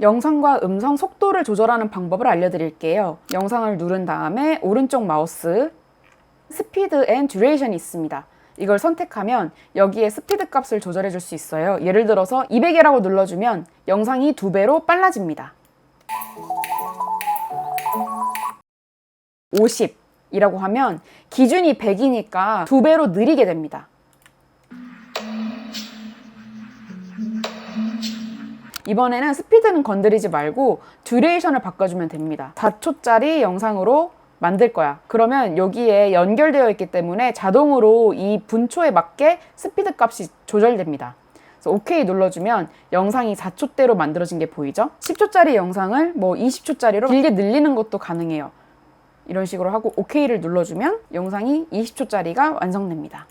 영상과 음성 속도를 조절하는 방법을 알려드릴게요. 영상을 누른 다음에 오른쪽 마우스 스피드 앤 듀레이션이 있습니다. 이걸 선택하면 여기에 스피드 값을 조절해 줄 수 있어요. 예를 들어서 200이라고 눌러주면 영상이 2배로 빨라집니다. 50이라고 하면 기준이 100이니까 2배로 느리게 됩니다. 이번에는 스피드는 건드리지 말고 듀레이션을 바꿔주면 됩니다. 4초짜리 영상으로 만들 거야. 그러면 여기에 연결되어 있기 때문에 자동으로 이 분초에 맞게 스피드 값이 조절됩니다. 그래서 OK 눌러주면 영상이 4초대로 만들어진 게 보이죠? 10초짜리 영상을 뭐 20초짜리로 길게 늘리는 것도 가능해요. 이런 식으로 하고 OK를 눌러주면 영상이 20초짜리가 완성됩니다.